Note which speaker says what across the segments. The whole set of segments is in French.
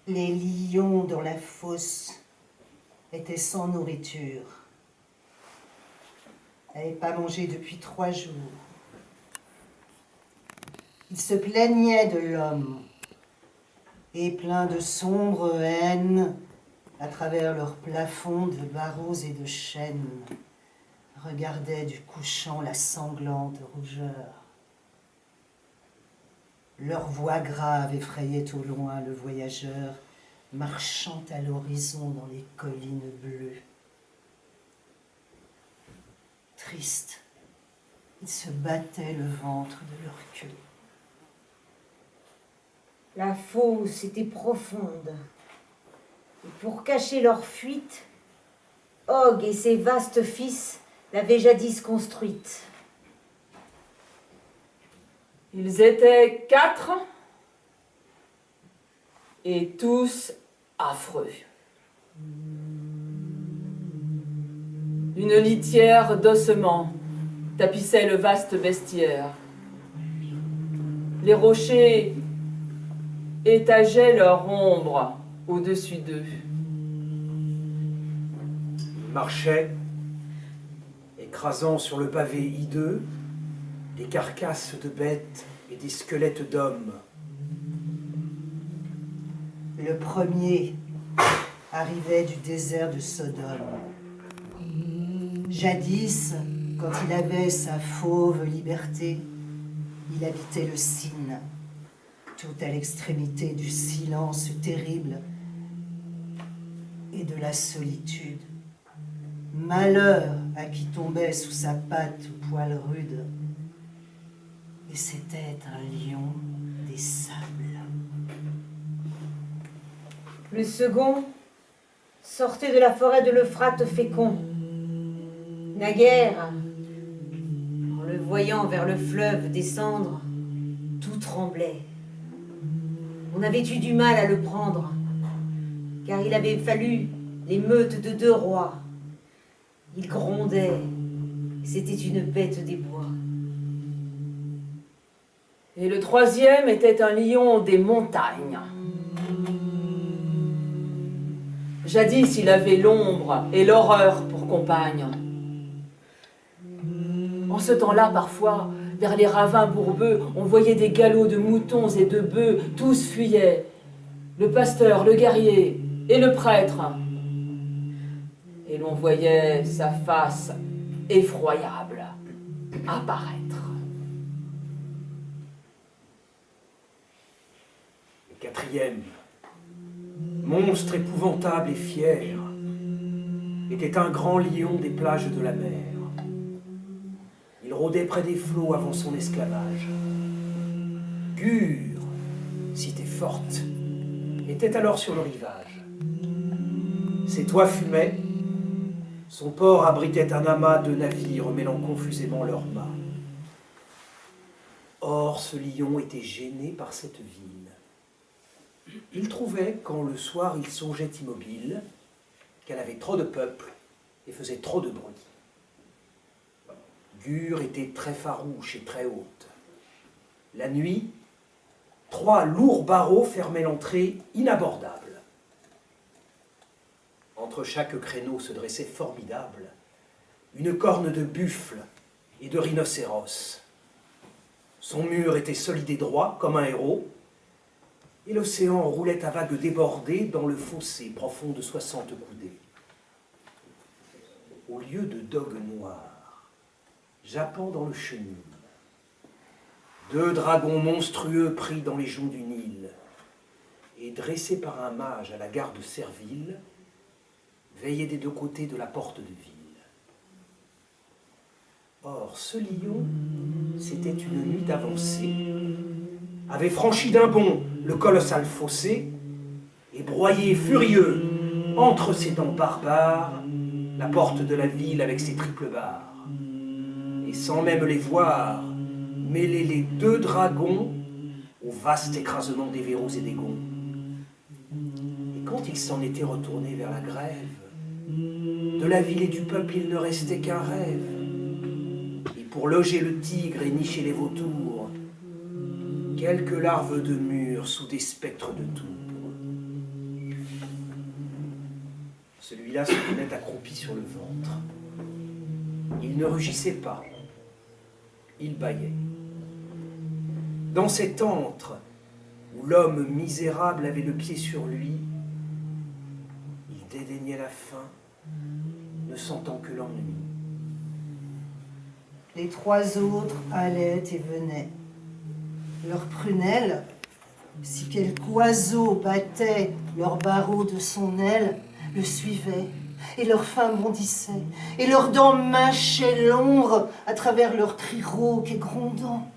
Speaker 1: Les lions dans la fosse étaient sans nourriture. N'avaient pas mangé depuis 3 jours. Ils se plaignaient de l'homme, et pleins de sombre haine, à travers leurs plafonds de barreaux et de chênes, regardaient du couchant la sanglante rougeur. Leur voix grave effrayait au loin le voyageur, marchant à l'horizon dans les collines bleues. Tristes, ils se battaient le ventre de leur queue.
Speaker 2: La fosse était profonde, et pour cacher leur fuite, Og et ses vastes fils l'avaient jadis construite.
Speaker 3: Ils étaient 4, et tous affreux. Une litière d'ossements tapissait le vaste bestiaire. Les rochers étageaient leur ombre au-dessus d'eux.
Speaker 4: Ils marchaient, écrasant sur le pavé hideux des carcasses de bêtes et des squelettes d'hommes.
Speaker 1: Le premier arrivait du désert de Sodome. Jadis, quand il avait sa fauve liberté, il habitait le Sine, tout à l'extrémité du silence terrible et de la solitude. Malheur à qui tombait sous sa patte au poil rude. Et c'était un lion des sables.
Speaker 2: Le second sortait de la forêt de l'Euphrate fécond. Naguère, en le voyant vers le fleuve descendre, tout tremblait. On avait eu du mal à le prendre, car il avait fallu l'émeute de 2 rois. Il grondait, c'était une bête des bois.
Speaker 3: Et le troisième était un lion des montagnes. Jadis, il avait l'ombre et l'horreur pour compagne. En ce temps-là, parfois, vers les ravins bourbeux, on voyait des galops de moutons et de bœufs, tous fuyaient. Le pasteur, le guerrier et le prêtre. Et l'on voyait sa face effroyable apparaître.
Speaker 4: Le quatrième, monstre épouvantable et fier, était un grand lion des plages de la mer. Il rôdait près des flots avant son esclavage. Gur, cité forte, était alors sur le rivage. Ses toits fumaient, son port abritait un amas de navires mêlant confusément leurs mâts. Or, ce lion était gêné par cette ville. Il trouvait, quand le soir il songeait immobile, qu'elle avait trop de peuple et faisait trop de bruit. Gur était très farouche et très haute. La nuit, 3 lourds barreaux fermaient l'entrée inabordable. Entre chaque créneau se dressait formidable une corne de buffle et de rhinocéros. Son mur était solide et droit comme un héros, et l'océan roulait à vagues débordées dans le fossé profond de 60 coudées. Au lieu de dogues noirs, jappant dans le chenil, 2 dragons monstrueux pris dans les joncs du Nil et dressés par un mage à la garde servile, veillaient des 2 côtés de la porte de ville. Or, ce lion, c'était une nuit avancée, avait franchi d'un bond le colossal fossé et broyé furieux entre ses dents barbares la porte de la ville avec ses triples barres. Et sans même les voir, mêler les 2 dragons au vaste écrasement des verrous et des gonds. Et quand il s'en était retourné vers la grève, de la ville et du peuple il ne restait qu'un rêve. Et pour loger le tigre et nicher les vautours, quelques larves de mûres sous des spectres de tours. Rugila se tenait accroupi sur le ventre. Il ne rugissait pas. Il bâillait. Dans cet antre où l'homme misérable avait le pied sur lui, il dédaignait la faim, ne sentant que l'ennui.
Speaker 1: Les 3 autres allaient et venaient. Leurs prunelles, si quelque oiseau battait leurs barreaux de son aile, le suivaient, et leur faim bondissait, et leurs dents mâchaient l'ombre à travers leurs cris rauques et grondants.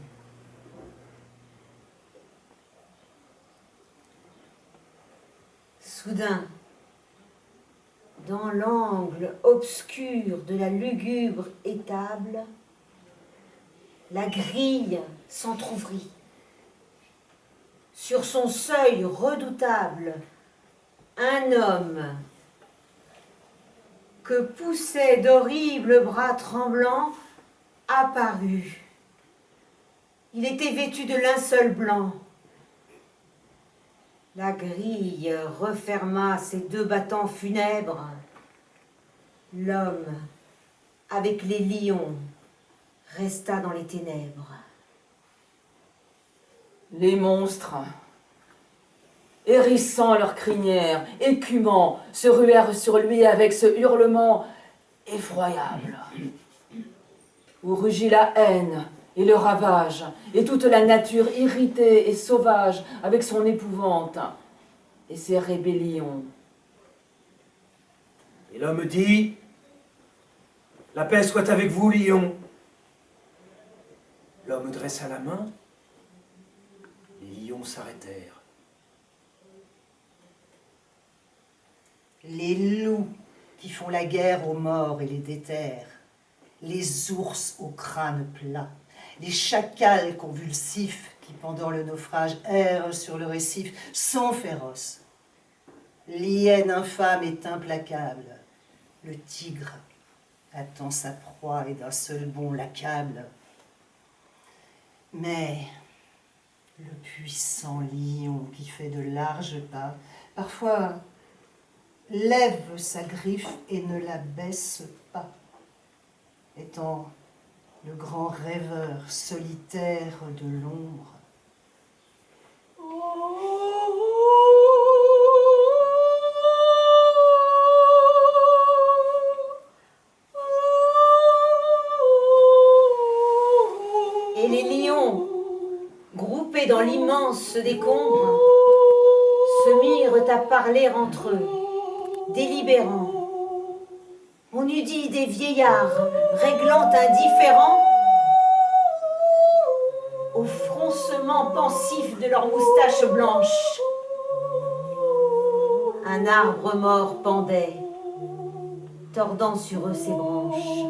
Speaker 2: Soudain, dans l'angle obscur de la lugubre étable, la grille s'entr'ouvrit. Sur son seuil redoutable, un homme que poussaient d'horribles bras tremblants apparut. Il était vêtu de linceul blanc. La grille referma ses 2 battants funèbres. L'homme, avec les lions, resta dans les ténèbres.
Speaker 3: Les monstres, hérissant leurs crinières, écumants, se ruèrent sur lui avec ce hurlement effroyable, où rugit la haine et le ravage, et toute la nature irritée et sauvage avec son épouvante et ses rébellions.
Speaker 4: Et l'homme dit, « La paix soit avec vous, lion. » L'homme dressa la main, les lions s'arrêtèrent.
Speaker 1: Les loups qui font la guerre aux morts et les déterrent, les ours au crâne plat, les chacals convulsifs qui, pendant le naufrage, errent sur le récif, sont féroces. L'hyène infâme est implacable. Le tigre attend sa proie et d'un seul bond l'accable. Mais le puissant lion qui fait de larges pas, parfois lève sa griffe et ne la baisse pas, étant le grand rêveur solitaire de l'ombre.
Speaker 2: Et les lions, groupés dans l'immense décombre, se mirent à parler entre eux, délibérant. On eût dit des vieillards réglant un différend au froncement pensif de leurs moustaches blanches. Un arbre mort pendait, tordant sur eux ses branches.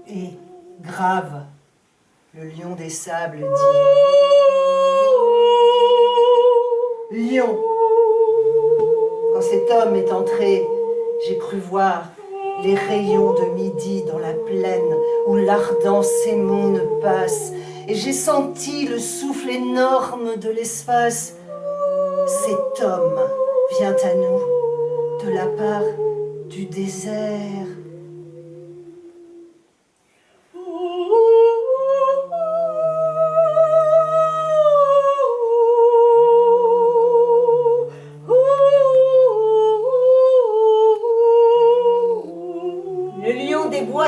Speaker 1: Et, grave, le lion des sables dit « Lion, quand cet homme est entré, j'ai cru voir les rayons de midi dans la plaine où l'ardent sémone passe, et j'ai senti le souffle énorme de l'espace. Cet homme vient à nous de la part du désert. »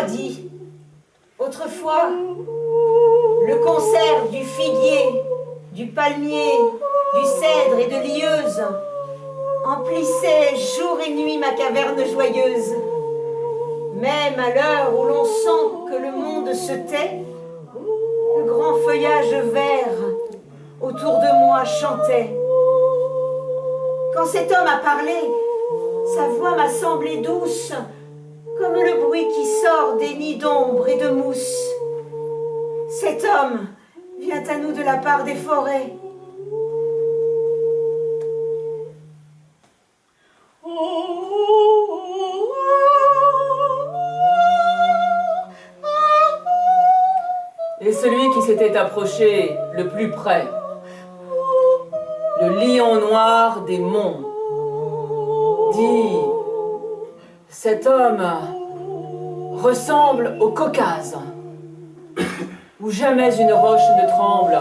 Speaker 2: Dit, autrefois, le concert du figuier, du palmier, du cèdre et de l'ieuse emplissait jour et nuit ma caverne joyeuse. Même à l'heure où l'on sent que le monde se tait, le grand feuillage vert autour de moi chantait. Quand cet homme a parlé, sa voix m'a semblé douce, comme le bruit qui sort des nids d'ombre et de mousse. Cet homme vient à nous de la part des forêts.
Speaker 3: Et celui qui s'était approché le plus près, le lion noir des monts, dit Cet homme ressemble au Caucase, où jamais une roche ne tremble.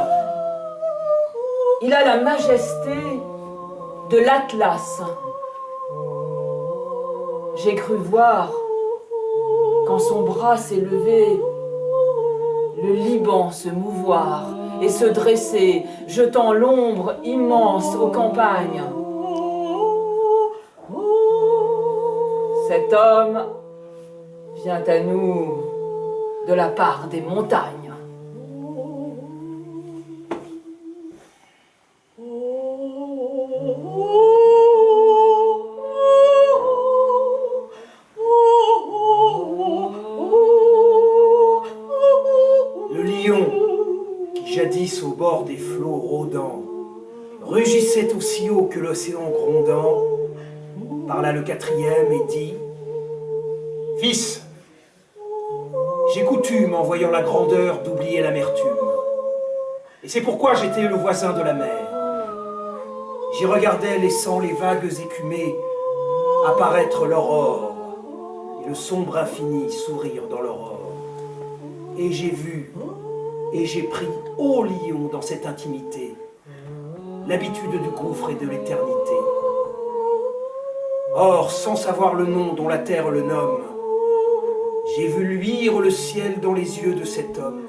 Speaker 3: Il a la majesté de l'Atlas. J'ai cru voir, quand son bras s'est levé, le Liban se mouvoir et se dresser, jetant l'ombre immense aux campagnes. Cet homme vient à nous de la part des montagnes.
Speaker 4: Le lion, qui jadis au bord des flots rôdant, rugissait aussi haut que l'océan grondant, parla le quatrième et dit: Fils, j'ai coutume, en voyant la grandeur, d'oublier l'amertume. Et c'est pourquoi j'étais le voisin de la mer. J'y regardais, laissant les vagues écumées apparaître l'aurore et le sombre infini sourire dans l'aurore. Et j'ai vu et j'ai pris, ô lion, dans cette intimité, l'habitude du gouffre et de l'éternité. Or, sans savoir le nom dont la terre le nomme, j'ai vu luire le ciel dans les yeux de cet homme.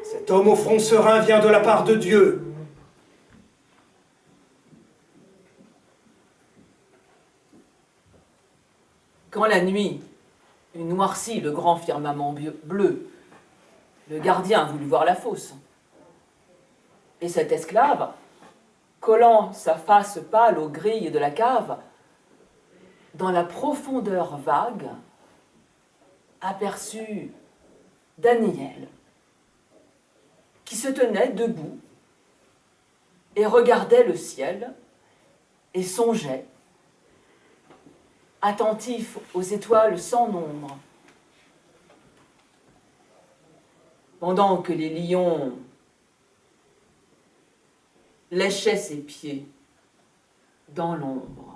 Speaker 4: Cet homme au front serein vient de la part de Dieu.
Speaker 3: Quand la nuit eut noirci le grand firmament bleu, le gardien voulut voir la fosse. Et cet esclave, collant sa face pâle aux grilles de la cave, dans la profondeur vague, aperçut Daniel, qui se tenait debout et regardait le ciel et songeait, attentif aux étoiles sans nombre, pendant que les lions léchaient ses pieds dans l'ombre.